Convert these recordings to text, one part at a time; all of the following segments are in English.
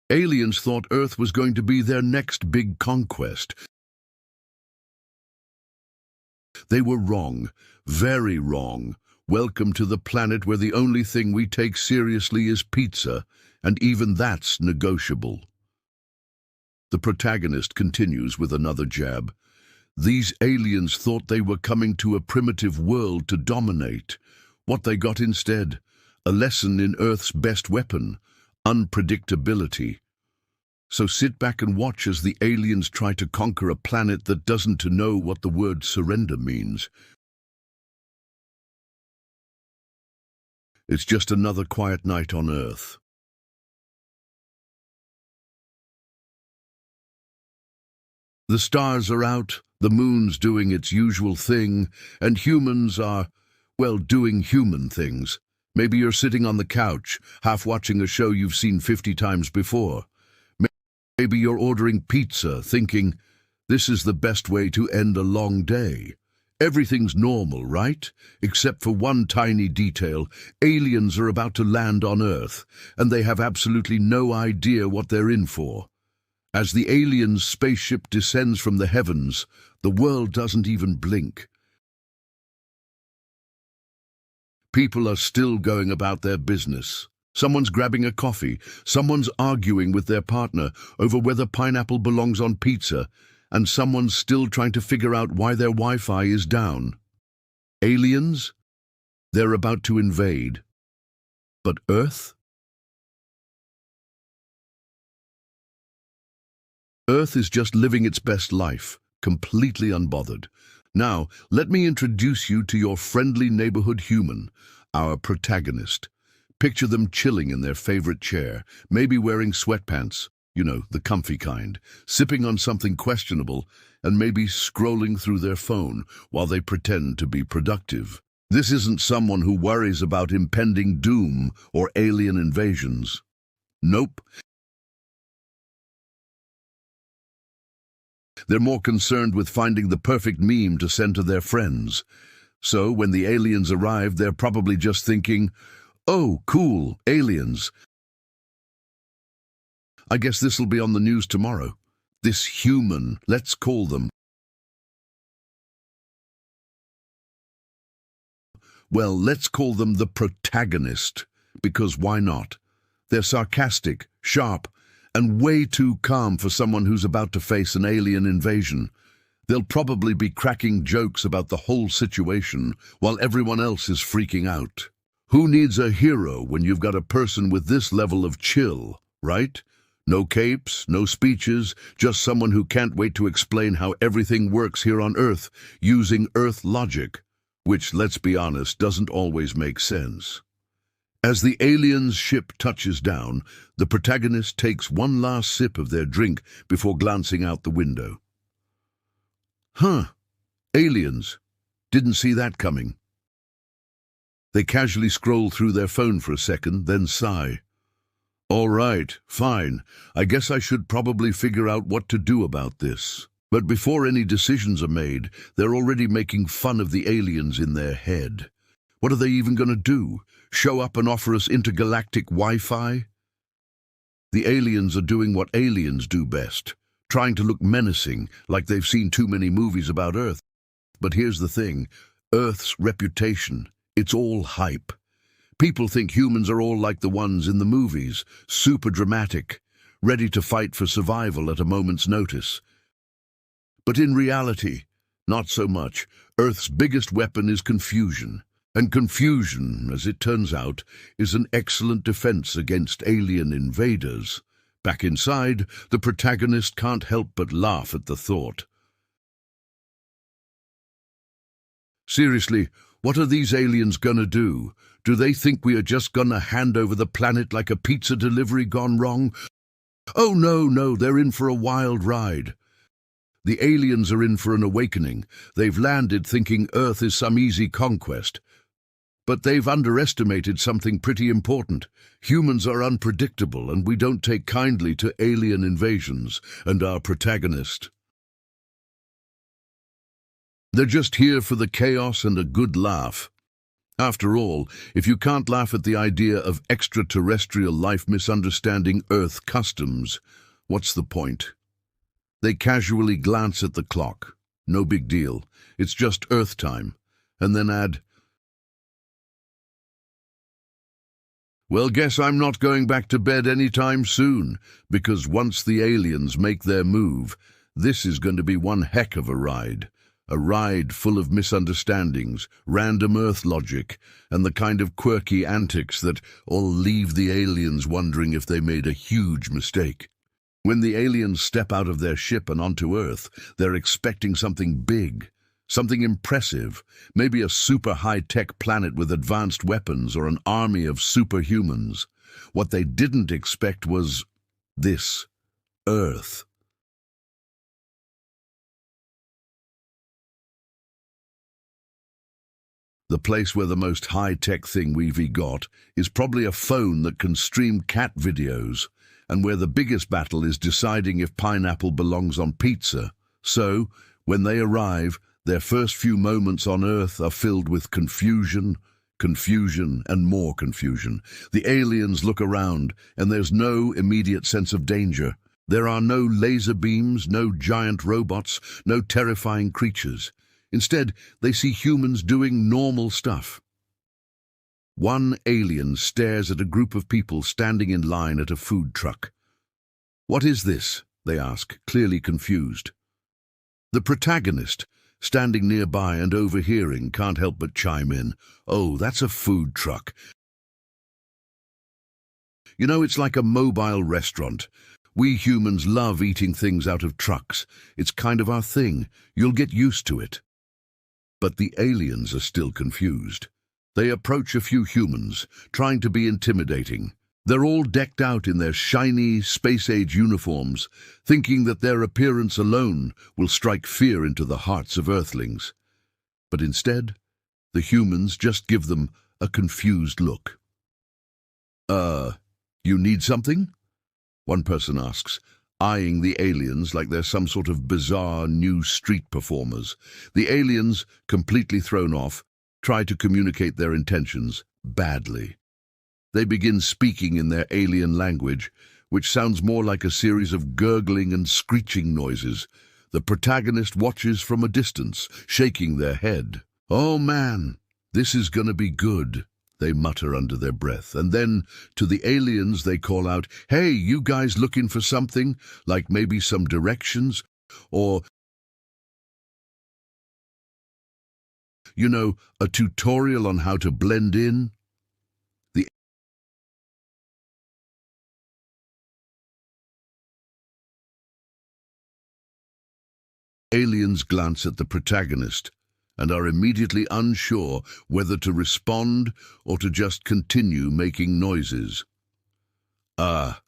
Aliens thought Earth was going to be their next big conquest. They were wrong, very wrong. Welcome to the planet where the only thing we take seriously is pizza, and even that's negotiable. The protagonist continues with another jab. These aliens thought they were coming to a primitive world to dominate. What they got instead? A lesson in Earth's best weapon, unpredictability. So sit back and watch as the aliens try to conquer a planet that doesn't know what the word surrender means. It's just another quiet night on Earth. The stars are out, the moon's doing its usual thing, and humans are, well, doing human things. Maybe you're sitting on the couch, half watching a show you've seen 50 times before. Maybe you're ordering pizza, thinking, this is the best way to end a long day. Everything's normal, right? Except for one tiny detail. Aliens are about to land on Earth, and they have absolutely no idea what they're in for. As the alien's spaceship descends from the heavens, the world doesn't even blink. People are still going about their business. Someone's grabbing a coffee, someone's arguing with their partner over whether pineapple belongs on pizza, and someone's still trying to figure out why their Wi-Fi is down. Aliens? They're about to invade. But Earth? Earth is just living its best life, completely unbothered. Now, let me introduce you to your friendly neighborhood human, our protagonist. Picture them chilling in their favorite chair, maybe wearing sweatpants, you know, the comfy kind, sipping on something questionable, and maybe scrolling through their phone while they pretend to be productive. This isn't someone who worries about impending doom or alien invasions. Nope. They're more concerned with finding the perfect meme to send to their friends. So when the aliens arrive, they're probably just thinking, oh, cool, aliens. I guess this'll be on the news tomorrow. This human, let's call them. Well, let's call them the protagonist, because why not? They're sarcastic, sharp, and way too calm for someone who's about to face an alien invasion. They'll probably be cracking jokes about the whole situation while everyone else is freaking out. Who needs a hero when you've got a person with this level of chill, right? No capes, no speeches, just someone who can't wait to explain how everything works here on Earth using Earth logic, which, let's be honest, doesn't always make sense. As the alien's ship touches down, the protagonist takes one last sip of their drink before glancing out the window. Huh, aliens. Didn't see that coming. They casually scroll through their phone for a second, then sigh. All right, fine. I guess I should probably figure out what to do about this. But before any decisions are made, they're already making fun of the aliens in their head. What are they even going to do? Show up and offer us intergalactic Wi-Fi? The aliens are doing what aliens do best, trying to look menacing, like they've seen too many movies about Earth. But here's the thing, Earth's reputation, it's all hype. People think humans are all like the ones in the movies, super dramatic, ready to fight for survival at a moment's notice. But in reality, not so much. Earth's biggest weapon is confusion. And confusion, as it turns out, is an excellent defense against alien invaders. Back inside, the protagonist can't help but laugh at the thought. Seriously, what are these aliens gonna do? Do they think we are just gonna hand over the planet like a pizza delivery gone wrong? Oh no, they're in for a wild ride. The aliens are in for an awakening. They've landed thinking Earth is some easy conquest. But they've underestimated something pretty important. Humans are unpredictable, and we don't take kindly to alien invasions, and our protagonist. They're just here for the chaos and a good laugh. After all, if you can't laugh at the idea of extraterrestrial life misunderstanding Earth customs, what's the point? They casually glance at the clock. No big deal. It's just Earth time. And then add, "Well, guess I'm not going back to bed anytime soon, because once the aliens make their move, this is going to be one heck of a ride. A ride full of misunderstandings, random Earth logic, and the kind of quirky antics that all leave the aliens wondering if they made a huge mistake." When the aliens step out of their ship and onto Earth, they're expecting something big, something impressive, maybe a super high-tech planet with advanced weapons or an army of superhumans. What they didn't expect was this: Earth. The place where the most high-tech thing we've got is probably a phone that can stream cat videos, and where the biggest battle is deciding if pineapple belongs on pizza. So, when they arrive, their first few moments on Earth are filled with confusion, and more confusion. The aliens look around, and there's no immediate sense of danger. There are no laser beams, no giant robots, no terrifying creatures. Instead, they see humans doing normal stuff. One alien stares at a group of people standing in line at a food truck. "What is this?" they ask, clearly confused. The protagonist, standing nearby and overhearing, can't help but chime in. "Oh, that's a food truck. You know, it's like a mobile restaurant. We humans love eating things out of trucks. It's kind of our thing. You'll get used to it." But the aliens are still confused. They approach a few humans, trying to be intimidating. They're all decked out in their shiny, space-age uniforms, thinking that their appearance alone will strike fear into the hearts of Earthlings. But instead, the humans just give them a confused look. You need something?" one person asks, eyeing the aliens like they're some sort of bizarre new street performers. The aliens, completely thrown off, try to communicate their intentions badly. They begin speaking in their alien language, which sounds more like a series of gurgling and screeching noises. The protagonist watches from a distance, shaking their head. "Oh man, this is gonna be good," they mutter under their breath. And then, to the aliens, they call out, "Hey, you guys looking for something? Like maybe some directions? Or, you know, a tutorial on how to blend in?" The aliens glance at the protagonist and are immediately unsure whether to respond or to just continue making noises. "Ah,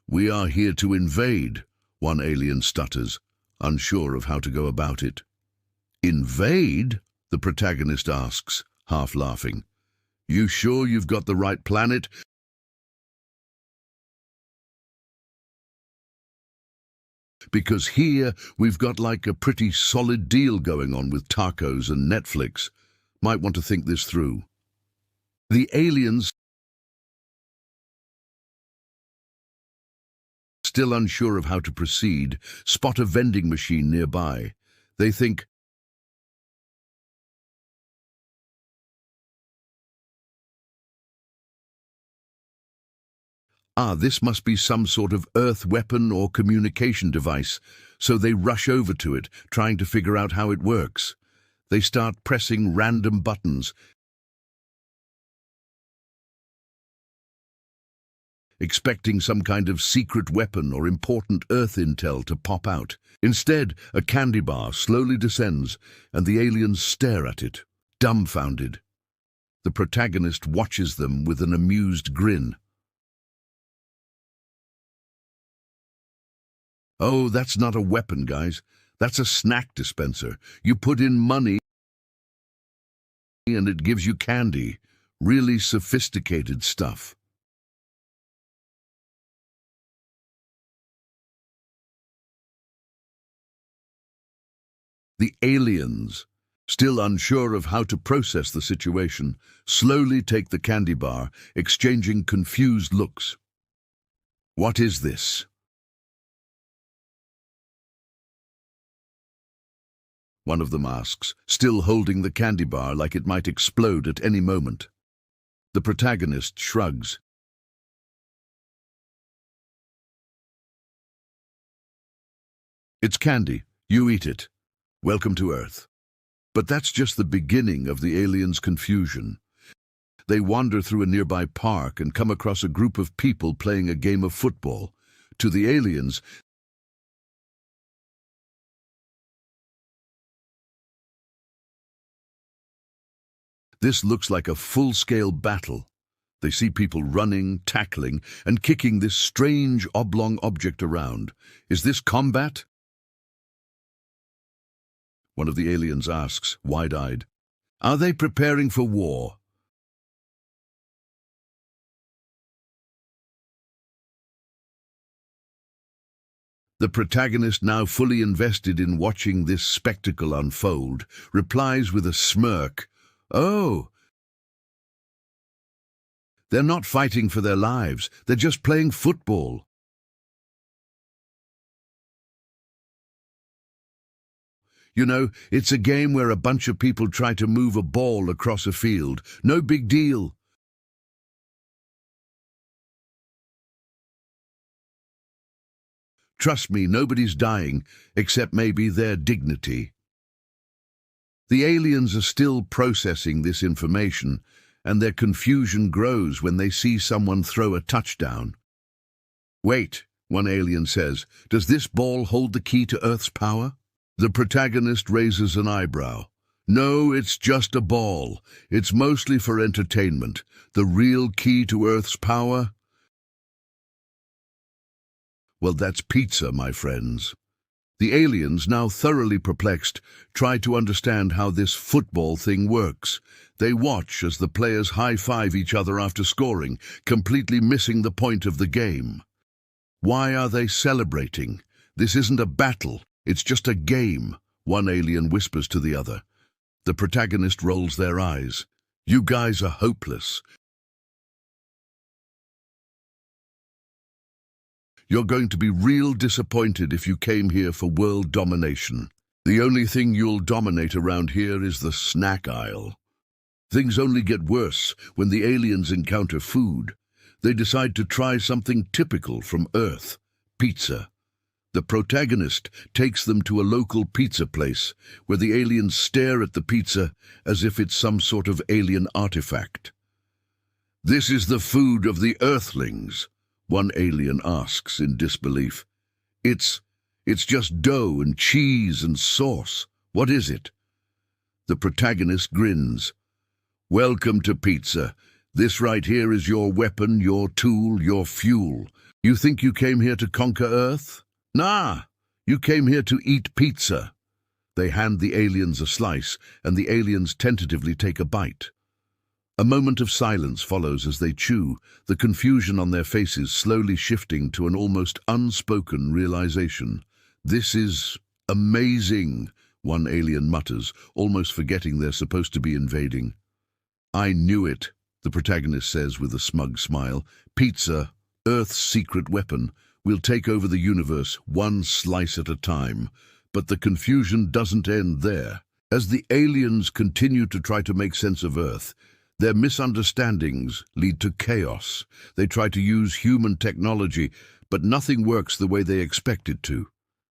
we are here to invade," one alien stutters, unsure of how to go about it. "Invade?" the protagonist asks, half laughing. "You sure you've got the right planet?" "Because here we've got like a pretty solid deal going on with tacos and Netflix. Might want to think this through." The aliens, still unsure of how to proceed, spot a vending machine nearby. They think, this must be some sort of Earth weapon or communication device, so they rush over to it, trying to figure out how it works. They start pressing random buttons, expecting some kind of secret weapon or important Earth intel to pop out. Instead, a candy bar slowly descends, and the aliens stare at it, dumbfounded. The protagonist watches them with an amused grin. "Oh, that's not a weapon, guys. That's a snack dispenser. You put in money and it gives you candy. Really sophisticated stuff." The aliens, still unsure of how to process the situation, slowly take the candy bar, exchanging confused looks. What is this? One of them asks, still holding the candy bar like it might explode at any moment. The protagonist shrugs. It's candy. You eat it. Welcome to Earth. But that's just the beginning of the aliens' confusion. They wander through a nearby park and come across a group of people playing a game of football. To the aliens, this looks like a full-scale battle. They see people running, tackling, and kicking this strange oblong object around. Is this combat? One of the aliens asks, wide-eyed. Are they preparing for war? The protagonist, now fully invested in watching this spectacle unfold, replies with a smirk, "Oh, they're not fighting for their lives, they're just playing football." You know, it's a game where a bunch of people try to move a ball across a field. No big deal. Trust me, nobody's dying, except maybe their dignity. The aliens are still processing this information, and their confusion grows when they see someone throw a touchdown. Wait, one alien says, does this ball hold the key to Earth's power? The protagonist raises an eyebrow. No, it's just a ball. It's mostly for entertainment. The real key to Earth's power? Well, that's pizza, my friends. The aliens, now thoroughly perplexed, try to understand how this football thing works. They watch as the players high-five each other after scoring, completely missing the point of the game. Why are they celebrating? This isn't a battle, it's just a game, one alien whispers to the other. The protagonist rolls their eyes. You guys are hopeless. You're going to be real disappointed if you came here for world domination. The only thing you'll dominate around here is the snack aisle. Things only get worse when the aliens encounter food. They decide to try something typical from Earth, pizza. The protagonist takes them to a local pizza place where the aliens stare at the pizza as if it's some sort of alien artifact. This is the food of the Earthlings, one alien asks in disbelief. It's just dough and cheese and sauce. What is it? The protagonist grins. Welcome to pizza. This right here is your weapon, your tool, your fuel. You think you came here to conquer Earth? Nah, you came here to eat pizza. They hand the aliens a slice, and the aliens tentatively take a bite. A moment of silence follows as they chew, the confusion on their faces slowly shifting to an almost unspoken realization. This is amazing, one alien mutters, almost forgetting they're supposed to be invading. I knew it, the protagonist says with a smug smile. Pizza, Earth's secret weapon, will take over the universe one slice at a time. But the confusion doesn't end there. As the aliens continue to try to make sense of Earth, their misunderstandings lead to chaos. They try to use human technology, but nothing works the way they expect it to.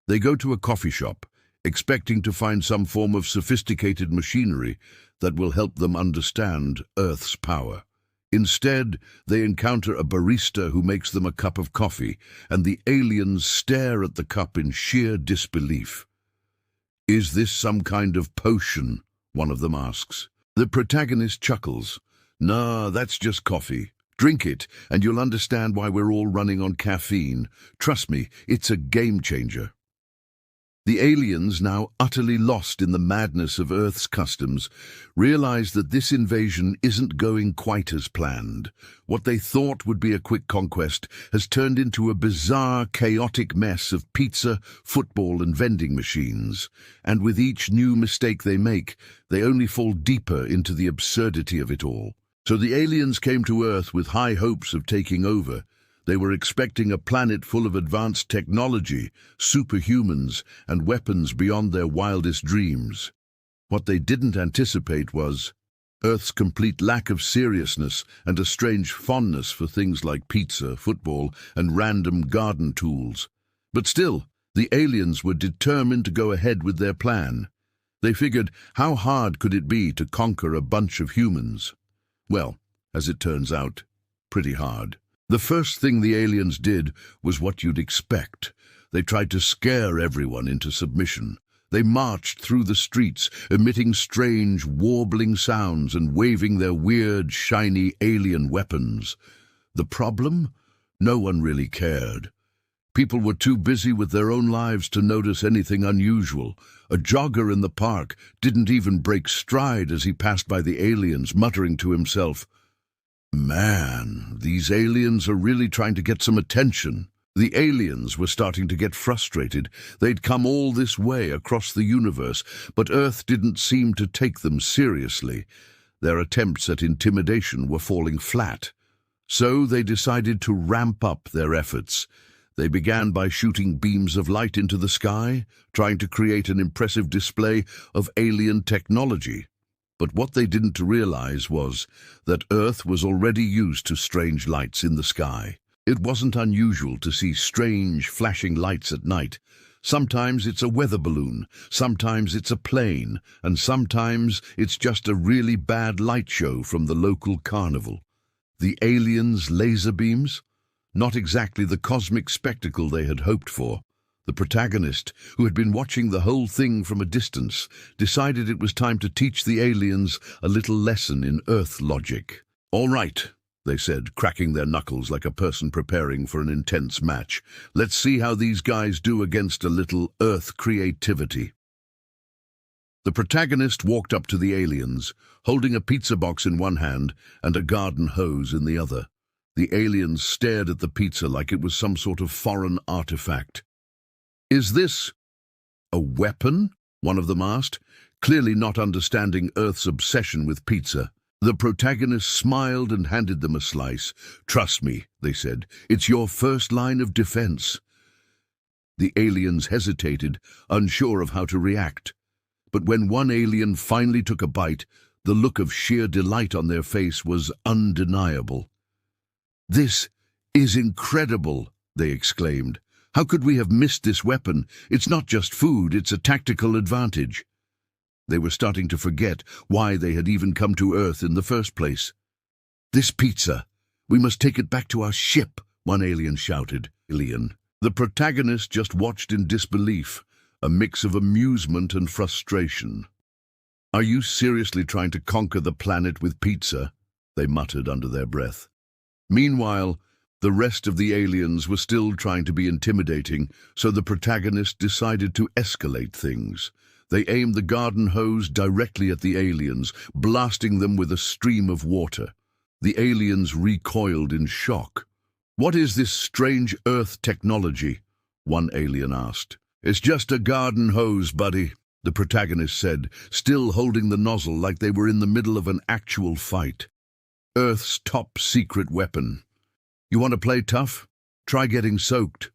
They go to a coffee shop, expecting to find some form of sophisticated machinery that will help them understand Earth's power. Instead, they encounter a barista who makes them a cup of coffee, and the aliens stare at the cup in sheer disbelief. Is this some kind of potion? One of them asks. The protagonist chuckles. Nah, that's just coffee. Drink it, and you'll understand why we're all running on caffeine. Trust me, it's a game changer. The aliens, now utterly lost in the madness of Earth's customs, realize that this invasion isn't going quite as planned. What they thought would be a quick conquest has turned into a bizarre, chaotic mess of pizza, football, and vending machines. And with each new mistake they make, they only fall deeper into the absurdity of it all. So the aliens came to Earth with high hopes of taking over. They were expecting a planet full of advanced technology, superhumans, and weapons beyond their wildest dreams. What they didn't anticipate was Earth's complete lack of seriousness and a strange fondness for things like pizza, football, and random garden tools. But still, the aliens were determined to go ahead with their plan. They figured, how hard could it be to conquer a bunch of humans? Well, as it turns out, pretty hard. The first thing the aliens did was what you'd expect. They tried to scare everyone into submission. They marched through the streets, emitting strange, warbling sounds and waving their weird, shiny alien weapons. The problem? No one really cared. People were too busy with their own lives to notice anything unusual. A jogger in the park didn't even break stride as he passed by the aliens, muttering to himself, "Man, these aliens are really trying to get some attention." The aliens were starting to get frustrated. They'd come all this way across the universe, but Earth didn't seem to take them seriously. Their attempts at intimidation were falling flat. So they decided to ramp up their efforts. They began by shooting beams of light into the sky, trying to create an impressive display of alien technology. But what they didn't realize was that Earth was already used to strange lights in the sky. It wasn't unusual to see strange, flashing lights at night. Sometimes it's a weather balloon, sometimes it's a plane, and sometimes it's just a really bad light show from the local carnival. The aliens' laser beams? Not exactly the cosmic spectacle they had hoped for. The protagonist, who had been watching the whole thing from a distance, decided it was time to teach the aliens a little lesson in Earth logic. "All right," they said, cracking their knuckles like a person preparing for an intense match. "Let's see how these guys do against a little Earth creativity." The protagonist walked up to the aliens, holding a pizza box in one hand and a garden hose in the other. The aliens stared at the pizza like it was some sort of foreign artifact. "Is this a weapon?" one of them asked, clearly not understanding Earth's obsession with pizza. The protagonist smiled and handed them a slice. "Trust me," they said, "it's your first line of defense." The aliens hesitated, unsure of how to react. But when one alien finally took a bite, the look of sheer delight on their face was undeniable. "This is incredible," they exclaimed. "How could we have missed this weapon? It's not just food, it's a tactical advantage." They were starting to forget why they had even come to Earth in the first place. "This pizza, we must take it back to our ship," one alien shouted. The protagonist just watched in disbelief, a mix of amusement and frustration. "Are you seriously trying to conquer the planet with pizza?" they muttered under their breath. Meanwhile, the rest of the aliens were still trying to be intimidating, so the protagonist decided to escalate things. They aimed the garden hose directly at the aliens, blasting them with a stream of water. The aliens recoiled in shock. "What is this strange Earth technology?" one alien asked. "It's just a garden hose, buddy," the protagonist said, still holding the nozzle like they were in the middle of an actual fight. "Earth's top secret weapon. You want to play tough? Try getting soaked."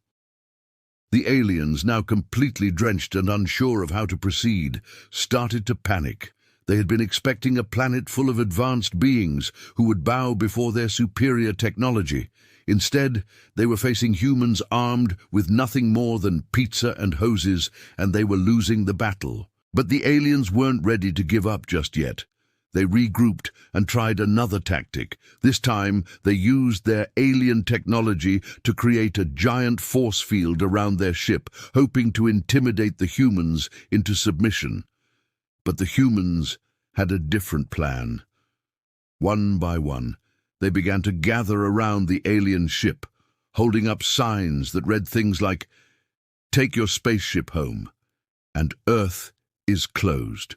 The aliens, now completely drenched and unsure of how to proceed, started to panic. They had been expecting a planet full of advanced beings who would bow before their superior technology. Instead, they were facing humans armed with nothing more than pizza and hoses, and they were losing the battle. But the aliens weren't ready to give up just yet. They regrouped and tried another tactic. This time, they used their alien technology to create a giant force field around their ship, hoping to intimidate the humans into submission. But the humans had a different plan. One by one, they began to gather around the alien ship, holding up signs that read things like, "Take your spaceship home," and Earth is closed.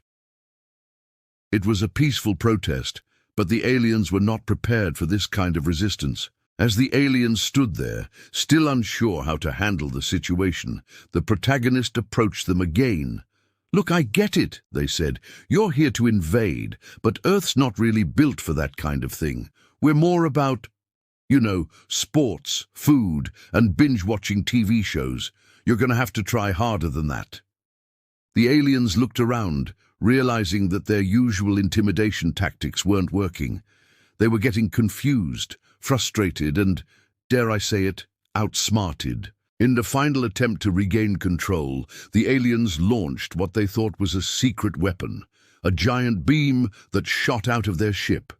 It was a peaceful protest, but the aliens were not prepared for this kind of resistance. As the aliens stood there, still unsure how to handle the situation, the protagonist approached them again. "Look, I get it," they said. "You're here to invade, but Earth's not really built for that kind of thing. We're more about, sports, food, and binge-watching TV shows. You're going to have to try harder than that." The aliens looked around, realizing that their usual intimidation tactics weren't working. They were getting confused, frustrated, and, dare I say it, outsmarted. In the final attempt to regain control, the aliens launched what they thought was a secret weapon, a giant beam that shot out of their ship.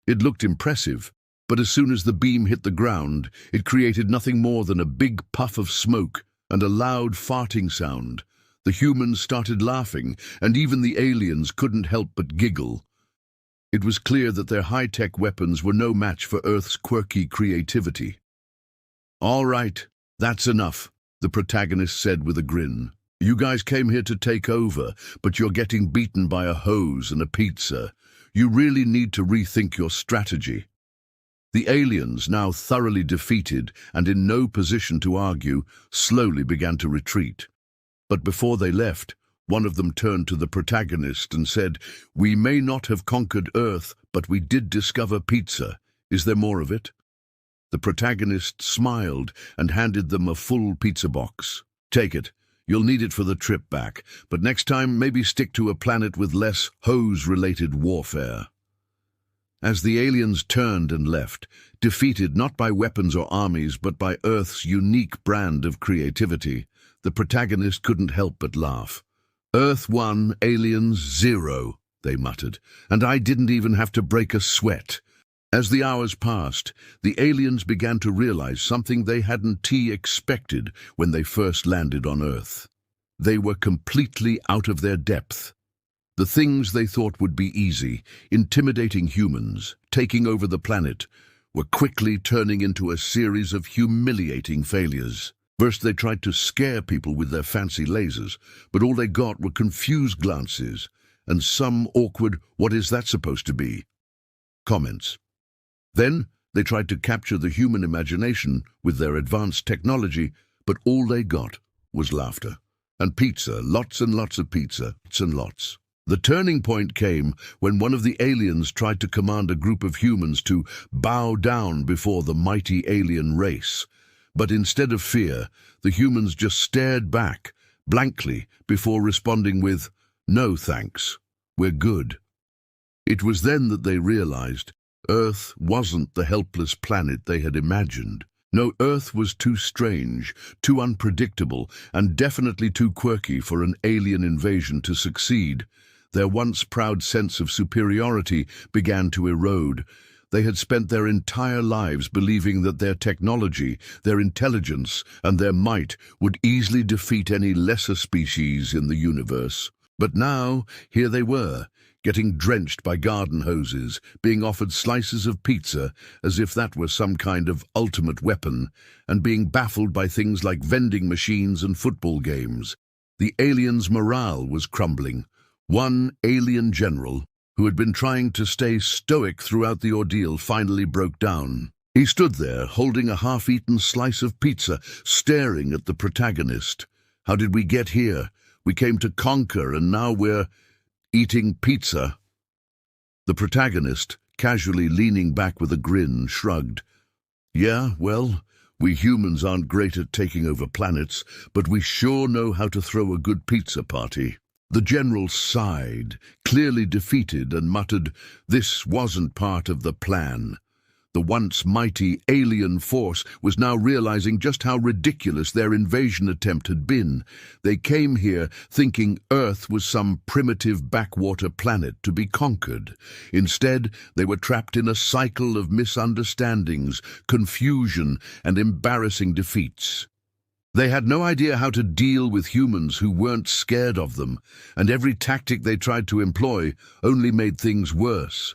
It looked impressive, but as soon as the beam hit the ground, it created nothing more than a big puff of smoke and a loud farting sound. The humans started laughing, and even the aliens couldn't help but giggle. It was clear that their high-tech weapons were no match for Earth's quirky creativity. "All right, that's enough," the protagonist said with a grin. "You guys came here to take over, but you're getting beaten by a hose and a pizza. You really need to rethink your strategy." The aliens, now thoroughly defeated and in no position to argue, slowly began to retreat. But before they left, one of them turned to the protagonist and said, "We may not have conquered Earth, but we did discover pizza. Is there more of it?" The protagonist smiled and handed them a full pizza box. "Take it. You'll need it for the trip back, but next time maybe stick to a planet with less hose-related warfare." As the aliens turned and left, defeated not by weapons or armies but by Earth's unique brand of creativity, the protagonist couldn't help but laugh. "Earth 1, aliens 0, they muttered, "and I didn't even have to break a sweat." As the hours passed, the aliens began to realize something they hadn't expected when they first landed on Earth. They were completely out of their depth. The things they thought would be easy, intimidating humans, taking over the planet, were quickly turning into a series of humiliating failures. First, they tried to scare people with their fancy lasers, but all they got were confused glances and some awkward "what is that supposed to be?" comments. Then, they tried to capture the human imagination with their advanced technology, but all they got was laughter. And pizza, lots and lots of pizza, lots and lots. The turning point came when one of the aliens tried to command a group of humans to bow down before the mighty alien race. But instead of fear, the humans just stared back, blankly, before responding with, "No thanks, we're good." It was then that they realized Earth wasn't the helpless planet they had imagined. No, Earth was too strange, too unpredictable, and definitely too quirky for an alien invasion to succeed. Their once proud sense of superiority began to erode. They had spent their entire lives believing that their technology, their intelligence, and their might would easily defeat any lesser species in the universe. But now, here they were, getting drenched by garden hoses, being offered slices of pizza as if that were some kind of ultimate weapon, and being baffled by things like vending machines and football games. The aliens' morale was crumbling. One alien general, who had been trying to stay stoic throughout the ordeal, finally broke down. He stood there, holding a half-eaten slice of pizza, staring at the protagonist. "How did we get here? We came to conquer, and now we're eating pizza." The protagonist, casually leaning back with a grin, shrugged. "Yeah, well, we humans aren't great at taking over planets, but we sure know how to throw a good pizza party." The general sighed, clearly defeated, and muttered, "This wasn't part of the plan." The once mighty alien force was now realizing just how ridiculous their invasion attempt had been. They came here thinking Earth was some primitive backwater planet to be conquered. Instead, they were trapped in a cycle of misunderstandings, confusion, and embarrassing defeats. They had no idea how to deal with humans who weren't scared of them, and every tactic they tried to employ only made things worse.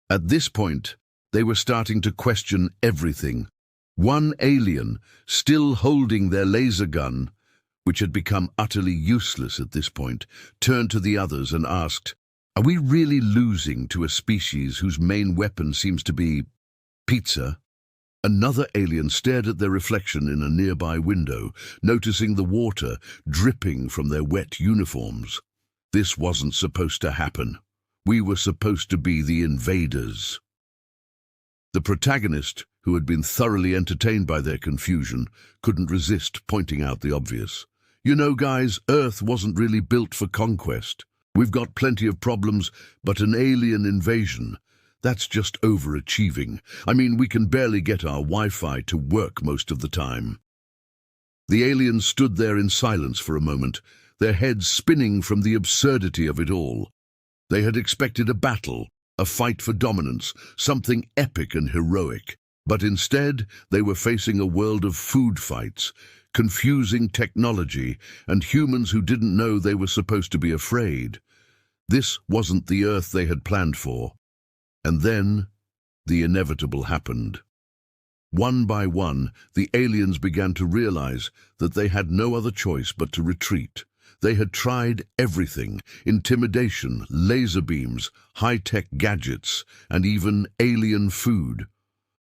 At this point, they were starting to question everything. One alien, still holding their laser gun, which had become utterly useless at this point, turned to the others and asked, "Are we really losing to a species whose main weapon seems to be pizza?" Another alien stared at their reflection in a nearby window, noticing the water dripping from their wet uniforms. This wasn't supposed to happen. We were supposed to be the invaders. The protagonist, who had been thoroughly entertained by their confusion, couldn't resist pointing out the obvious. "You know, guys, Earth wasn't really built for conquest. We've got plenty of problems, but an alien invasion, that's just overachieving. I mean, we can barely get our Wi-Fi to work most of the time." The aliens stood there in silence for a moment, their heads spinning from the absurdity of it all. They had expected a battle, a fight for dominance, something epic and heroic. But instead, they were facing a world of food fights, confusing technology, and humans who didn't know they were supposed to be afraid. This wasn't the Earth they had planned for. And then, the inevitable happened. One by one, the aliens began to realize that they had no other choice but to retreat. They had tried everything: intimidation, laser beams, high-tech gadgets, and even alien food.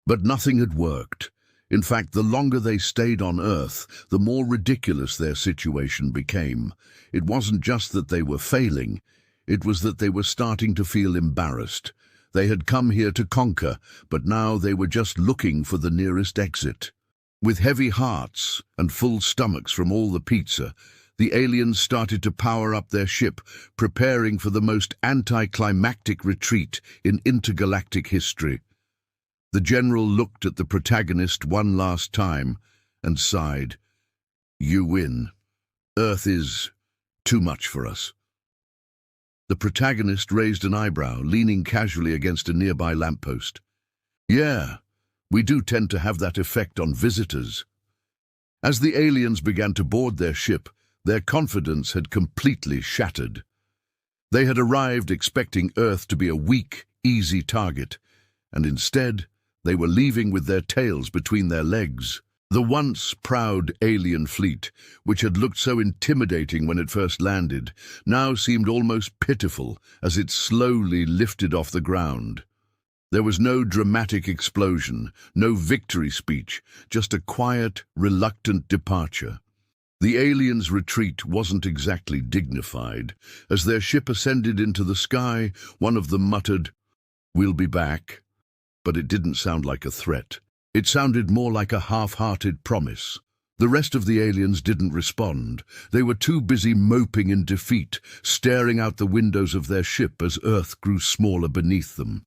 But nothing had worked. In fact, the longer they stayed on Earth, the more ridiculous their situation became. It wasn't just that they were failing, it was that they were starting to feel embarrassed. They had come here to conquer, but now they were just looking for the nearest exit. With heavy hearts and full stomachs from all the pizza, the aliens started to power up their ship, preparing for the most anticlimactic retreat in intergalactic history. The general looked at the protagonist one last time and sighed. "You win. Earth is too much for us." The protagonist raised an eyebrow, leaning casually against a nearby lamppost. "Yeah, we do tend to have that effect on visitors." As the aliens began to board their ship, their confidence had completely shattered. They had arrived expecting Earth to be a weak, easy target, and instead, they were leaving with their tails between their legs. The once proud alien fleet, which had looked so intimidating when it first landed, now seemed almost pitiful as it slowly lifted off the ground. There was no dramatic explosion, no victory speech, just a quiet, reluctant departure. The aliens' retreat wasn't exactly dignified. As their ship ascended into the sky, one of them muttered, "We'll be back." But it didn't sound like a threat. It sounded more like a half-hearted promise. The rest of the aliens didn't respond. They were too busy moping in defeat, staring out the windows of their ship as Earth grew smaller beneath them.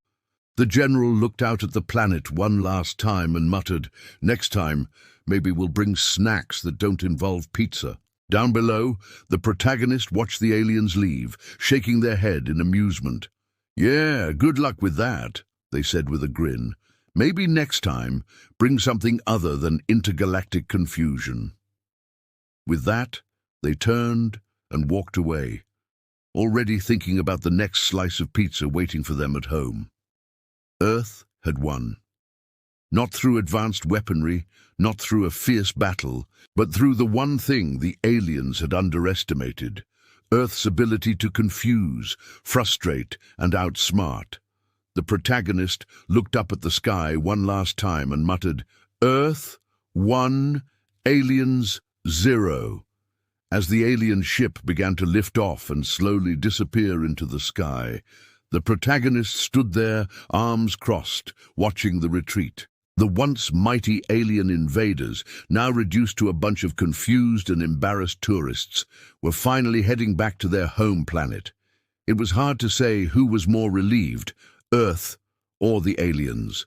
The general looked out at the planet one last time and muttered, "Next time, maybe we'll bring snacks that don't involve pizza." Down below, the protagonist watched the aliens leave, shaking their head in amusement. "Yeah, good luck with that," they said with a grin. "Maybe next time, bring something other than intergalactic confusion." With that, they turned and walked away, already thinking about the next slice of pizza waiting for them at home. Earth had won. Not through advanced weaponry, not through a fierce battle, but through the one thing the aliens had underestimated: Earth's ability to confuse, frustrate, and outsmart. The protagonist looked up at the sky one last time and muttered, "Earth, 1, aliens, 0. As the alien ship began to lift off and slowly disappear into the sky, the protagonist stood there, arms crossed, watching the retreat. The once mighty alien invaders, now reduced to a bunch of confused and embarrassed tourists, were finally heading back to their home planet. It was hard to say who was more relieved, Earth or the aliens.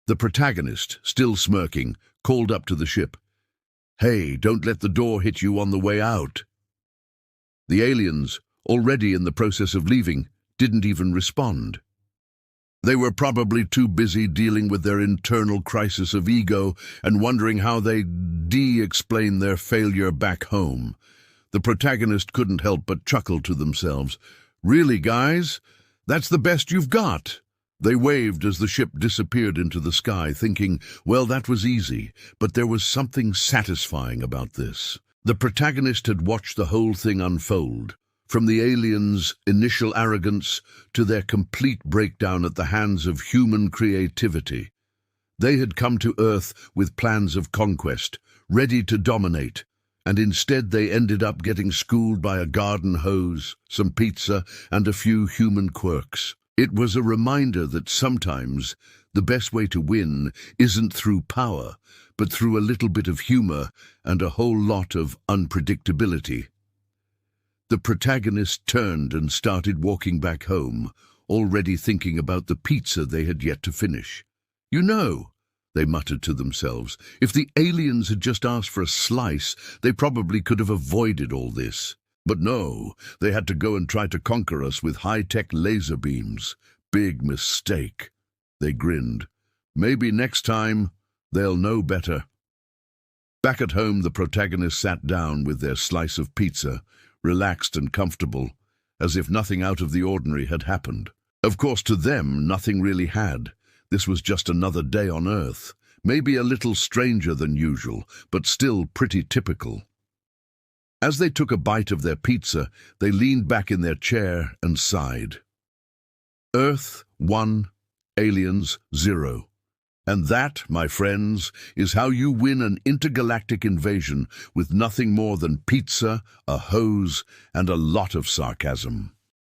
The protagonist, still smirking, called up to the ship, "Hey, don't let the door hit you on the way out." The aliens, already in the process of leaving, didn't even respond. They were probably too busy dealing with their internal crisis of ego and wondering how they'd explain their failure back home. The protagonist couldn't help but chuckle to themselves. "Really, guys? That's the best you've got?" They waved as the ship disappeared into the sky, thinking, well, that was easy, but there was something satisfying about this. The protagonist had watched the whole thing unfold, from the aliens' initial arrogance to their complete breakdown at the hands of human creativity. They had come to Earth with plans of conquest, ready to dominate, and instead they ended up getting schooled by a garden hose, some pizza, and a few human quirks. It was a reminder that sometimes the best way to win isn't through power, but through a little bit of humor and a whole lot of unpredictability. The protagonist turned and started walking back home, already thinking about the pizza they had yet to finish. "You know," they muttered to themselves, "if the aliens had just asked for a slice, they probably could have avoided all this. But no, they had to go and try to conquer us with high-tech laser beams. Big mistake." They grinned. "Maybe next time they'll know better." Back at home, the protagonist sat down with their slice of pizza, relaxed and comfortable, as if nothing out of the ordinary had happened. Of course, to them, nothing really had. This was just another day on Earth, maybe a little stranger than usual, but still pretty typical. As they took a bite of their pizza, they leaned back in their chair and sighed. Earth 1, aliens 0. And that, my friends, is how you win an intergalactic invasion with nothing more than pizza, a hose, and a lot of sarcasm.